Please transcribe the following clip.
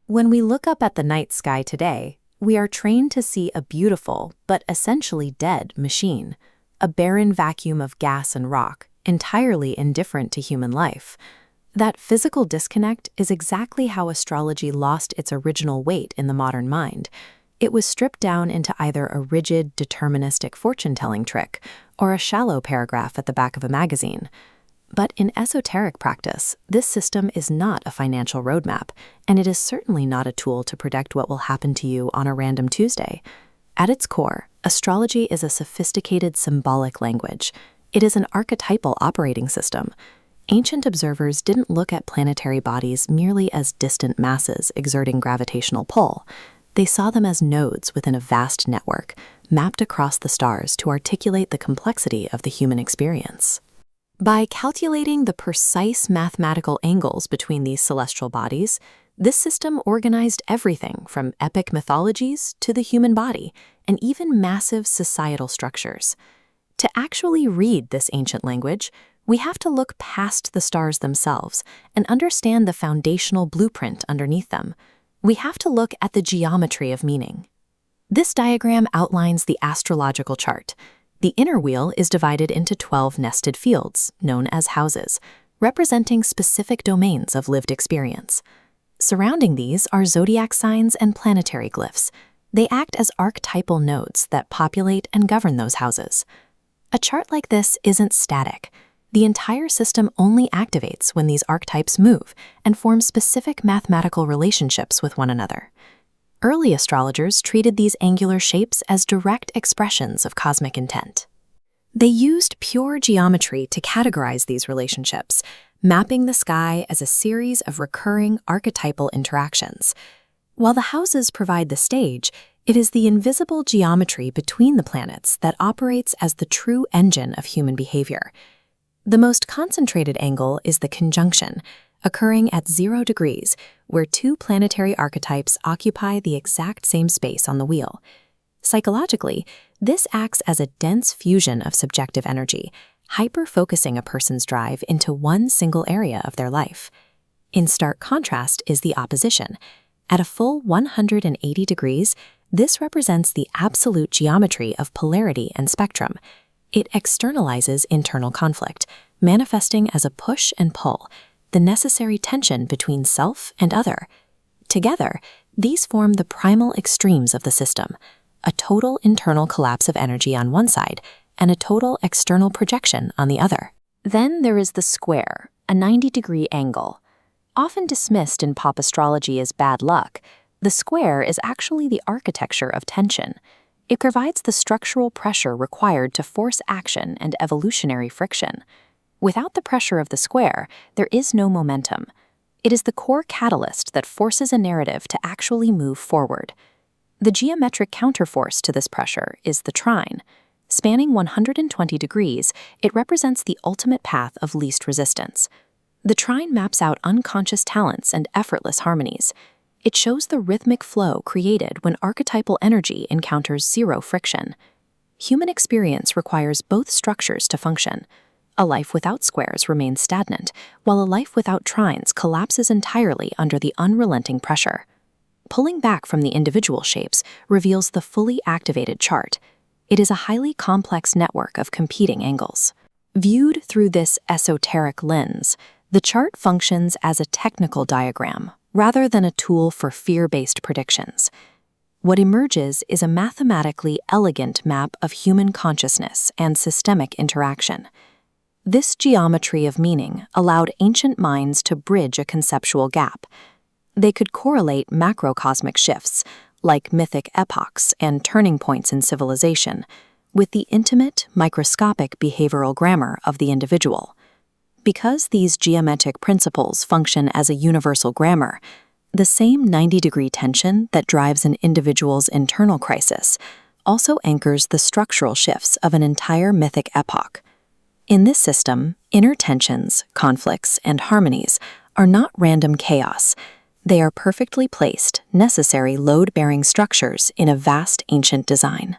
When we look up at the night sky today, we are trained to see a beautiful, but essentially dead machine, a barren vacuum of gas and rock, entirely indifferent to human life. That physical disconnect is exactly how astrology lost its original weight in the modern mind. It was stripped down into either a rigid, deterministic fortune-telling trick or a shallow paragraph at the back of a magazine. But in esoteric practice, this system is not a financial roadmap, and it is certainly not a tool to predict what will happen to you on a random Tuesday. At its core, astrology is a sophisticated symbolic language. It is an archetypal operating system. Ancient observers didn't look at planetary bodies merely as distant masses exerting gravitational pull. They saw them as nodes within a vast network, mapped across the stars to articulate the complexity of the human experience. By calculating the precise mathematical angles between these celestial bodies, this system organized everything from epic mythologies to the human body, and even massive societal structures. To actually read this ancient language, we have to look past the stars themselves and understand the foundational blueprint underneath them. We have to look at the geometry of meaning. This diagram outlines the astrological chart. The inner wheel is divided into 12 nested fields, known as houses, representing specific domains of lived experience. Surrounding these are zodiac signs and planetary glyphs. They act as archetypal nodes that populate and govern those houses. A chart like this isn't static. The entire system only activates when these archetypes move and form specific mathematical relationships with one another. Early astrologers treated these angular shapes as direct expressions of cosmic intent. They used pure geometry to categorize these relationships, mapping the sky as a series of recurring archetypal interactions. While the houses provide the stage, it is the invisible geometry between the planets that operates as the true engine of human behavior. The most concentrated angle is the conjunction, occurring at 0 degrees, where two planetary archetypes occupy the exact same space on the wheel. Psychologically, this acts as a dense fusion of subjective energy, hyper-focusing a person's drive into one single area of their life. In stark contrast is the opposition. At a full 180 degrees, this represents the absolute geometry of polarity and spectrum. It externalizes internal conflict, manifesting as a push and pull, the necessary tension between self and other. Together, these form the primal extremes of the system, a total internal collapse of energy on one side and a total external projection on the other. Then there is the square, a 90-degree angle. Often dismissed in pop astrology as bad luck, the square is actually the architecture of tension. It provides the structural pressure required to force action and evolutionary friction. Without the pressure of the square, there is no momentum. It is the core catalyst that forces a narrative to actually move forward. The geometric counterforce to this pressure is the trine. Spanning 120 degrees, it represents the ultimate path of least resistance. The trine maps out unconscious talents and effortless harmonies. It shows the rhythmic flow created when archetypal energy encounters zero friction. Human experience requires both structures to function. A life without squares remains stagnant, while a life without trines collapses entirely under the unrelenting pressure. Pulling back from the individual shapes reveals the fully activated chart. It is a highly complex network of competing angles. Viewed through this esoteric lens, the chart functions as a technical diagram rather than a tool for fear-based predictions. What emerges is a mathematically elegant map of human consciousness and systemic interaction. This geometry of meaning allowed ancient minds to bridge a conceptual gap. They could correlate macrocosmic shifts, like mythic epochs and turning points in civilization, with the intimate, microscopic behavioral grammar of the individual. Because these geometric principles function as a universal grammar, the same 90-degree tension that drives an individual's internal crisis also anchors the structural shifts of an entire mythic epoch. In this system, inner tensions, conflicts, and harmonies are not random chaos. They are perfectly placed, necessary load-bearing structures in a vast ancient design.